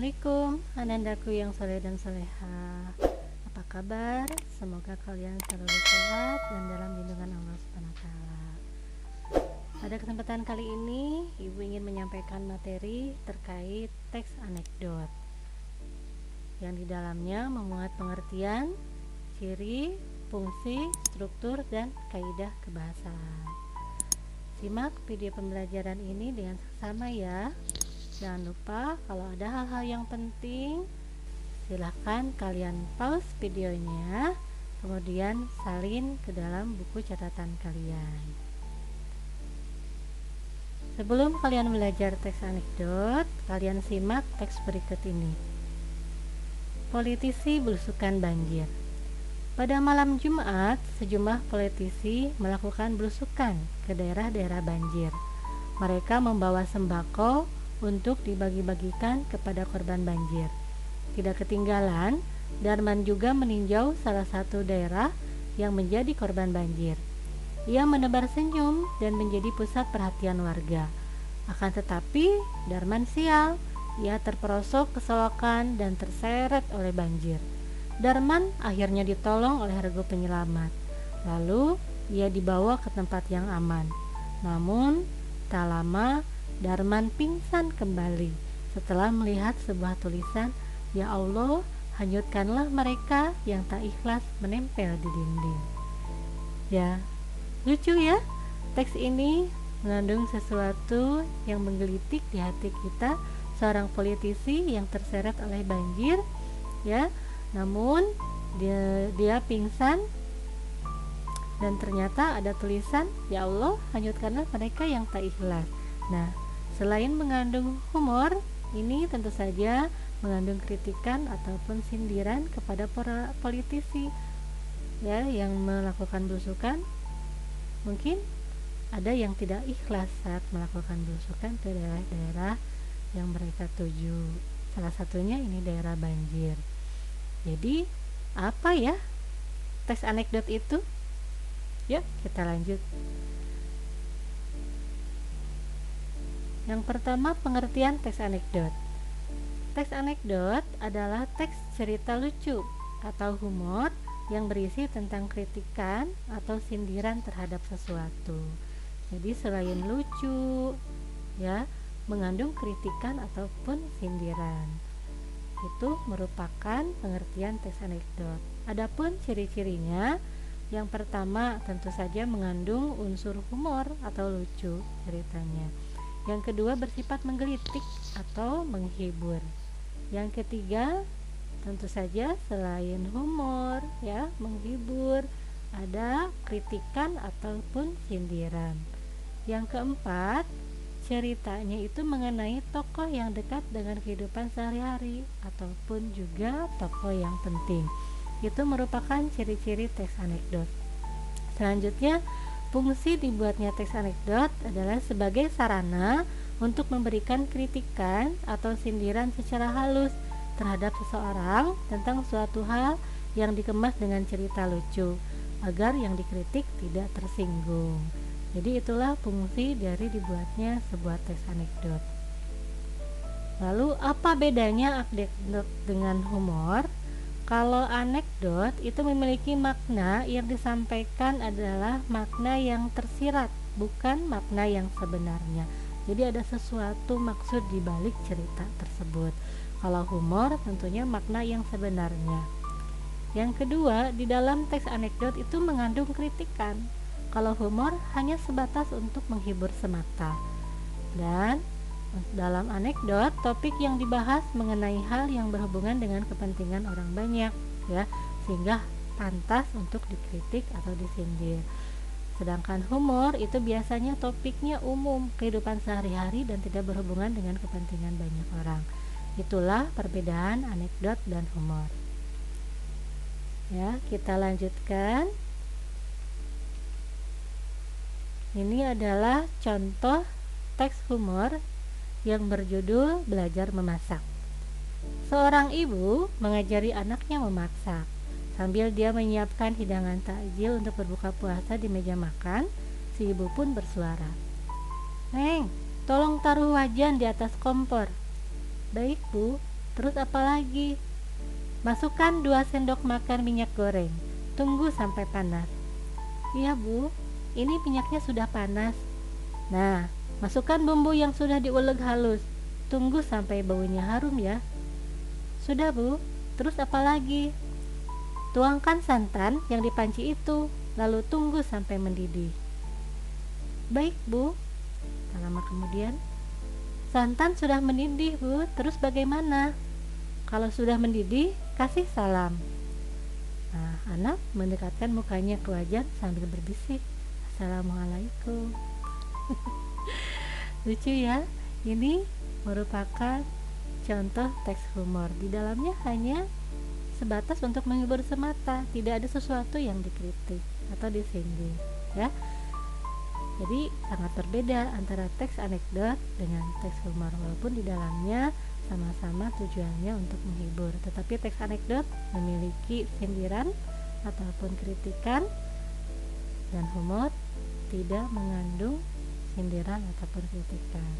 Assalamualaikum anandaku yang soleh dan soleha. Apa kabar? Semoga kalian selalu sehat dan dalam lindungan Allah Subhanahu wa taala. Pada kesempatan kali ini, Ibu ingin menyampaikan materi terkait teks anekdot yang di dalamnya memuat pengertian, ciri, fungsi, struktur, dan kaidah kebahasaan. Simak video pembelajaran ini dengan seksama ya. Jangan lupa kalau ada hal-hal yang penting, silahkan kalian pause videonya, kemudian salin ke dalam buku catatan kalian. Sebelum kalian belajar teks anekdot, kalian simak teks berikut ini. Politisi belusukan banjir. Pada malam Jumat, sejumlah politisi melakukan belusukan ke daerah-daerah banjir. Mereka membawa sembako untuk dibagi-bagikan kepada korban banjir. Tidak ketinggalan, Darman juga meninjau salah satu daerah yang menjadi korban banjir. Ia menebar senyum dan menjadi pusat perhatian warga. Akan tetapi, Darman sial. Ia terperosok ke selokan dan terseret oleh banjir. Darman akhirnya ditolong oleh regu penyelamat. Lalu, ia dibawa ke tempat yang aman. Namun, tak lama Darman pingsan kembali setelah melihat sebuah tulisan, "Ya Allah, hanyutkanlah mereka yang tak ikhlas menempel di dinding." Ya, lucu ya. Teks ini mengandung sesuatu yang menggelitik di hati kita. Seorang politisi yang terseret oleh banjir, ya. Namun dia pingsan dan ternyata ada tulisan, "Ya Allah, hanyutkanlah mereka yang tak ikhlas." Nah, selain mengandung humor, ini tentu saja mengandung kritikan ataupun sindiran kepada para politisi ya yang melakukan belusukan. Mungkin ada yang tidak ikhlas saat melakukan belusukan ke daerah-daerah yang mereka tuju. Salah satunya ini daerah banjir. Jadi, apa ya teks anekdot itu? Yuk, kita lanjut. Yang pertama, pengertian teks anekdot. Teks anekdot adalah teks cerita lucu atau humor yang berisi tentang kritikan atau sindiran terhadap sesuatu. Jadi selain lucu, ya, mengandung kritikan ataupun sindiran. Itu merupakan pengertian teks anekdot. Adapun ciri-cirinya, yang pertama tentu saja mengandung unsur humor atau lucu ceritanya. Yang kedua bersifat menggelitik atau menghibur. Yang ketiga tentu saja selain humor ya menghibur, ada kritikan ataupun sindiran. Yang keempat, ceritanya itu mengenai tokoh yang dekat dengan kehidupan sehari-hari ataupun juga tokoh yang penting. Itu merupakan ciri-ciri teks anekdot. Selanjutnya, fungsi dibuatnya teks anekdot adalah sebagai sarana untuk memberikan kritikan atau sindiran secara halus terhadap seseorang tentang suatu hal yang dikemas dengan cerita lucu, agar yang dikritik tidak tersinggung. Jadi itulah fungsi dari dibuatnya sebuah teks anekdot. Lalu apa bedanya anekdot dengan humor? Kalau anekdot itu memiliki makna yang disampaikan adalah makna yang tersirat, bukan makna yang sebenarnya. Jadi ada sesuatu maksud di balik cerita tersebut. Kalau humor tentunya makna yang sebenarnya. Yang kedua, di dalam teks anekdot itu mengandung kritikan. Kalau humor hanya sebatas untuk menghibur semata. Dan dalam anekdot, topik yang dibahas mengenai hal yang berhubungan dengan kepentingan orang banyak, ya, sehingga pantas untuk dikritik atau disindir. Sedangkan humor itu biasanya topiknya umum, kehidupan sehari-hari dan tidak berhubungan dengan kepentingan banyak orang. Itulah perbedaan anekdot dan humor. Ya, kita lanjutkan. Ini adalah contoh teks humor yang berjudul Belajar Memasak. Seorang ibu mengajari anaknya memasak. Sambil dia menyiapkan hidangan takjil untuk berbuka puasa di meja makan, si ibu pun bersuara, "Neng, tolong taruh wajan di atas kompor." "Baik, Bu, Terus apa lagi? Masukkan 2 sendok makan minyak goreng. Tunggu sampai panas. Iya Bu, ini minyaknya sudah panas. Nah, masukkan bumbu yang sudah diulek halus. Tunggu sampai baunya harum ya. Sudah Bu, terus apa lagi? Tuangkan santan yang dipanci itu, lalu tunggu sampai mendidih. Baik Bu. Tak lama kemudian, santan sudah mendidih Bu, terus bagaimana? Kalau sudah mendidih, kasih salam. Nah, anak mendekatkan mukanya ke wajan sambil berbisik, Assalamualaikum. Lucu ya, ini merupakan contoh teks humor. Di dalamnya hanya sebatas untuk menghibur semata, tidak ada sesuatu yang dikritik atau disinggung ya. Jadi sangat berbeda antara teks anekdot dengan teks humor, walaupun di dalamnya sama-sama tujuannya untuk menghibur, tetapi teks anekdot memiliki sindiran ataupun kritikan, dan humor tidak mengandung sindiran ataupun kritikan.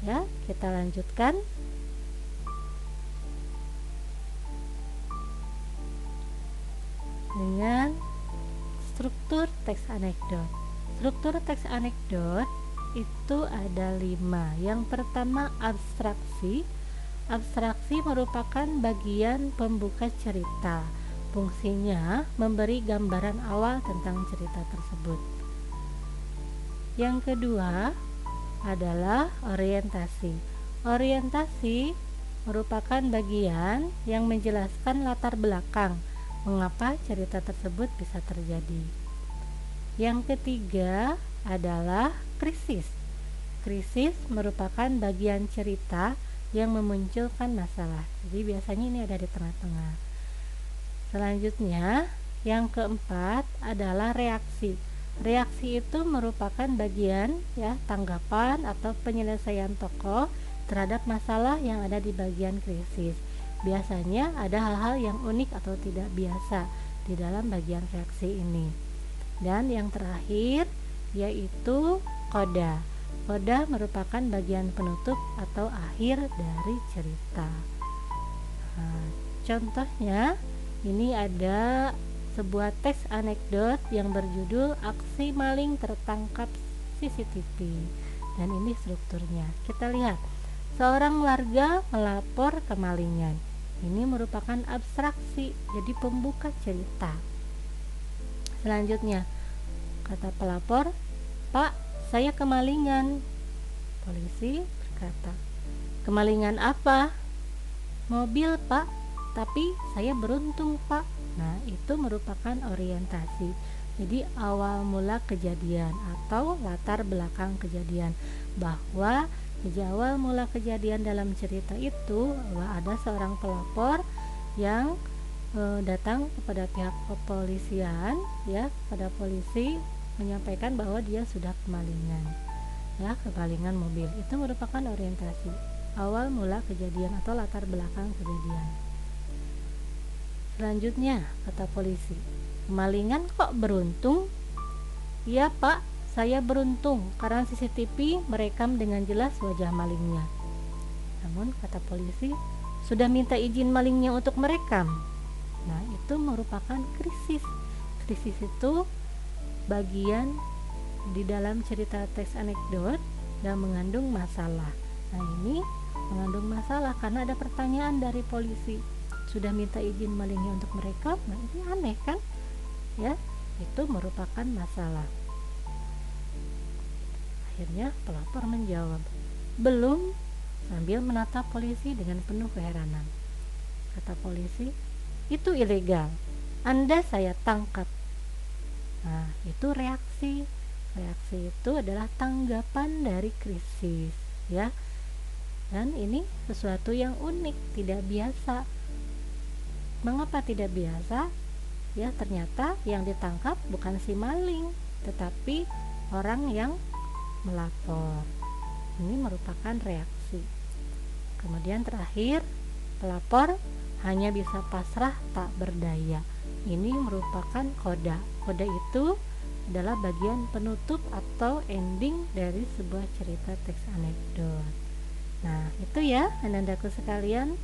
Ya, kita lanjutkan. Dengan struktur teks anekdot. Struktur teks anekdot itu ada 5. Yang pertama, abstraksi. Abstraksi merupakan bagian pembuka cerita. Fungsinya memberi gambaran awal tentang cerita tersebut. Yang kedua adalah orientasi. Orientasi merupakan bagian yang menjelaskan latar belakang mengapa cerita tersebut bisa terjadi. Yang ketiga adalah krisis. Krisis merupakan bagian cerita yang memunculkan masalah. Jadi biasanya ini ada di tengah-tengah. Selanjutnya, yang keempat adalah reaksi. Reaksi itu merupakan bagian ya tanggapan atau penyelesaian tokoh terhadap masalah yang ada di bagian krisis. Biasanya ada hal-hal yang unik atau tidak biasa di dalam bagian reaksi ini. Dan yang terakhir yaitu koda. Koda merupakan bagian penutup atau akhir dari cerita. Nah, contohnya ini ada sebuah teks anekdot yang berjudul Aksi Maling Tertangkap CCTV. Dan ini strukturnya. Kita lihat. Seorang warga melapor kemalingan. Ini merupakan abstraksi, jadi pembuka cerita. Selanjutnya, kata pelapor, "Pak, saya kemalingan." Polisi berkata, "Kemalingan apa?" "Mobil, Pak, tapi saya beruntung, Pak." Nah, itu merupakan orientasi. Jadi awal mula kejadian atau latar belakang kejadian, bahwa di awal mula kejadian dalam cerita itu bahwa ada seorang pelapor yang datang kepada pihak kepolisian ya, pada polisi menyampaikan bahwa dia sudah kemalingan ya, kemalingan mobil. Itu merupakan orientasi awal mula kejadian atau latar belakang kejadian. Selanjutnya, kata polisi, "Kemalingan kok beruntung?" "Iya, Pak, saya beruntung karena CCTV merekam dengan jelas wajah malingnya." Namun, kata polisi, "Sudah minta izin malingnya untuk merekam?" Nah, itu merupakan krisis. Krisis itu bagian di dalam cerita teks anekdot dan mengandung masalah. Nah, ini mengandung masalah karena ada pertanyaan dari polisi. Sudah minta izin malingnya untuk merekam? Nah, ini aneh kan? Ya, itu merupakan masalah. Akhirnya pelapor menjawab, "Belum," sambil menatap polisi dengan penuh keheranan. Kata polisi, "Itu ilegal. Anda saya tangkap." Nah, itu reaksi. Reaksi itu adalah tanggapan dari krisis, ya. Dan ini sesuatu yang unik, tidak biasa. Mengapa tidak biasa? Ya, ternyata yang ditangkap bukan si maling, tetapi orang yang melapor. Ini merupakan reaksi. Kemudian terakhir, pelapor hanya bisa pasrah tak berdaya. Ini merupakan koda. Koda itu adalah bagian penutup atau ending dari sebuah cerita teks anekdot. Nah, itu ya anak-anakku sekalian,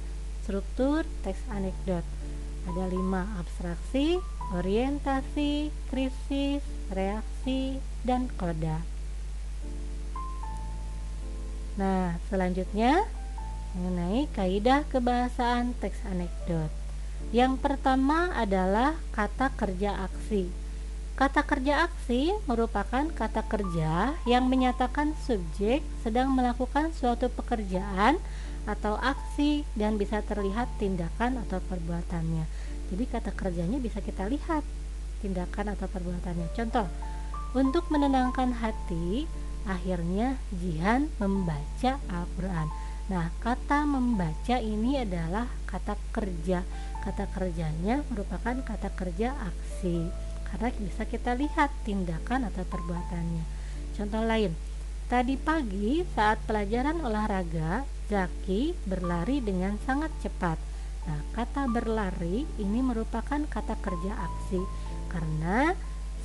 struktur teks anekdot. Ada 5: abstraksi, orientasi, krisis, reaksi, dan koda. Nah, selanjutnya mengenai kaidah kebahasaan teks anekdot. Yang pertama adalah kata kerja aksi. Kata kerja aksi merupakan kata kerja yang menyatakan subjek sedang melakukan suatu pekerjaan atau aksi dan bisa terlihat tindakan atau perbuatannya. Jadi kata kerjanya bisa kita lihat tindakan atau perbuatannya. Contoh, untuk menenangkan hati, akhirnya Jihan membaca Al-Quran. Nah, kata membaca ini adalah kata kerja. Kata kerjanya merupakan kata kerja aksi, karena bisa kita lihat tindakan atau perbuatannya. Contoh lain, tadi pagi saat pelajaran olahraga, Zaki berlari dengan sangat cepat. Nah, kata berlari ini merupakan kata kerja aksi, karena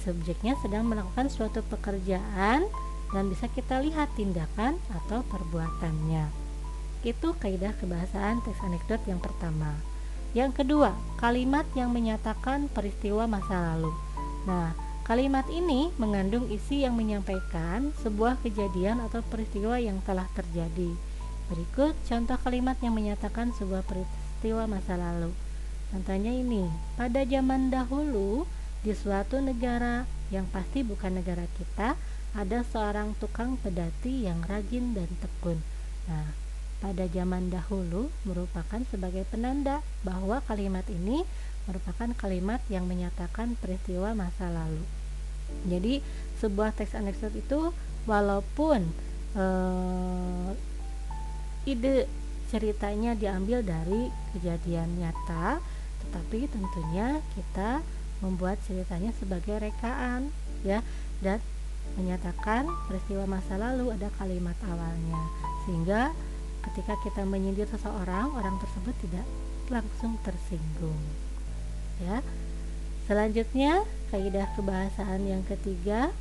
subjeknya sedang melakukan suatu pekerjaan dan bisa kita lihat tindakan atau perbuatannya. Itu kaidah kebahasaan teks anekdot yang pertama. Yang kedua, kalimat yang menyatakan peristiwa masa lalu. Nah, kalimat ini mengandung isi yang menyampaikan sebuah kejadian atau peristiwa yang telah terjadi. Berikut contoh kalimat yang menyatakan sebuah peristiwa masa lalu. Contohnya ini, pada zaman dahulu di suatu negara yang pasti bukan negara kita, ada seorang tukang pedati yang rajin dan tekun. Nah, pada zaman dahulu merupakan sebagai penanda bahwa kalimat ini merupakan kalimat yang menyatakan peristiwa masa lalu. Jadi sebuah teks anekdot itu walaupun ide ceritanya diambil dari kejadian nyata, tetapi tentunya kita membuat ceritanya sebagai rekaan, ya, dan menyatakan peristiwa masa lalu ada kalimat awalnya, sehingga ketika kita menyindir seseorang, orang tersebut tidak langsung tersinggung. Ya. Selanjutnya, kaidah kebahasaan yang ketiga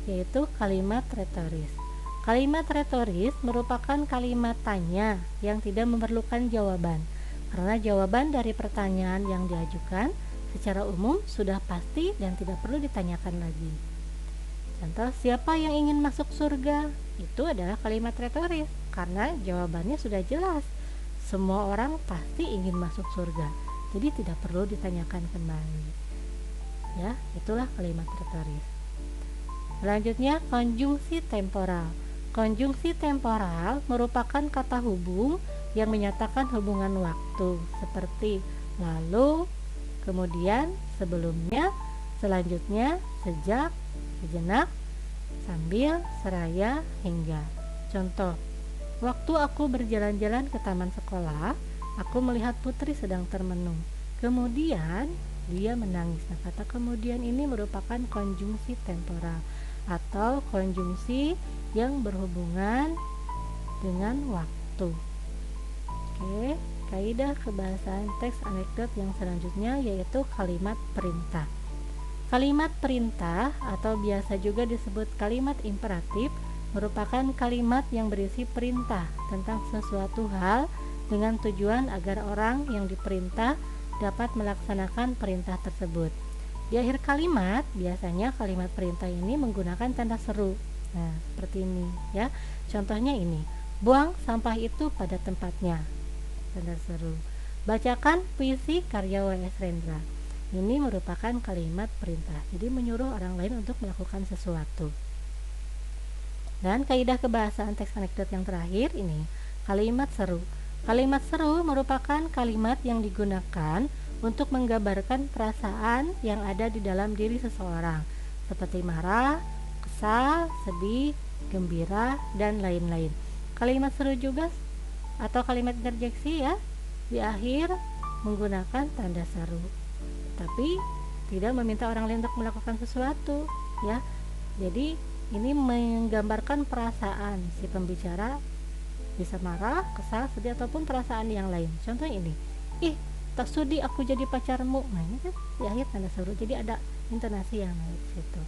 yaitu kalimat retoris. Kalimat retoris merupakan kalimat tanya yang tidak memerlukan jawaban, karena jawaban dari pertanyaan yang diajukan secara umum sudah pasti dan tidak perlu ditanyakan lagi. Contoh, siapa yang ingin masuk surga? Itu adalah kalimat retoris, karena jawabannya sudah jelas. Semua orang pasti ingin masuk surga, jadi tidak perlu ditanyakan kembali. Ya, itulah kalimat retoris. Selanjutnya, konjungsi temporal. Konjungsi temporal merupakan kata hubung yang menyatakan hubungan waktu, seperti lalu, kemudian, sebelumnya, selanjutnya, sejak, sejenak, sambil, seraya, hingga. Contoh, waktu aku berjalan-jalan ke taman sekolah, aku melihat putri sedang termenung. Kemudian dia menangis. Nah, kata kemudian ini merupakan konjungsi temporal atau konjungsi yang berhubungan dengan waktu. Oke, kaidah kebahasaan teks anekdot yang selanjutnya yaitu kalimat perintah. Kalimat perintah atau biasa juga disebut kalimat imperatif merupakan kalimat yang berisi perintah tentang sesuatu hal dengan tujuan agar orang yang diperintah dapat melaksanakan perintah tersebut. Di akhir kalimat, biasanya kalimat perintah ini menggunakan tanda seru. Nah, seperti ini ya. Contohnya ini, buang sampah itu pada tempatnya. Tanda seru. Bacakan puisi karya W.S. Rendra. Ini merupakan kalimat perintah, jadi menyuruh orang lain untuk melakukan sesuatu. Dan kaidah kebahasaan teks anekdot yang terakhir ini, kalimat seru. Kalimat seru merupakan kalimat yang digunakan untuk menggambarkan perasaan yang ada di dalam diri seseorang, seperti marah, kesal, sedih, gembira, dan lain-lain. Kalimat seru juga atau kalimat interjeksi ya, di akhir menggunakan tanda seru, tapi tidak meminta orang lain untuk melakukan sesuatu ya. Jadi ini menggambarkan perasaan si pembicara, bisa marah, kesal, sedih, ataupun perasaan yang lain. Contoh ini, ih tak sudi aku jadi pacarmu. Nah ini kan di akhir tanda seru, jadi ada intonasi yang naik situ.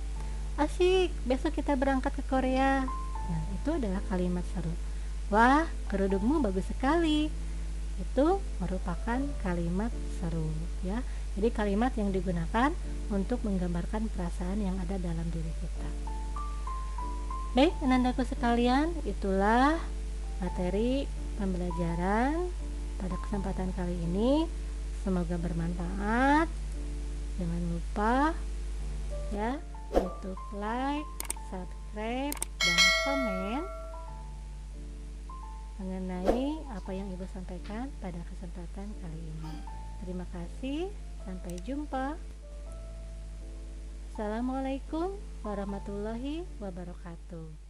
Asik, besok kita berangkat ke Korea. Nah itu adalah kalimat seru. Wah, kerudungmu bagus sekali. itu merupakan kalimat seru ya. Jadi kalimat yang digunakan untuk menggambarkan perasaan yang ada dalam diri kita. Baik, anandaku sekalian, itulah materi pembelajaran pada kesempatan kali ini. Semoga bermanfaat. Jangan lupa ya untuk like, subscribe, dan komen mengenai apa yang Ibu sampaikan pada kesempatan kali ini. Terima kasih, sampai jumpa. Assalamualaikum warahmatullahi wabarakatuh.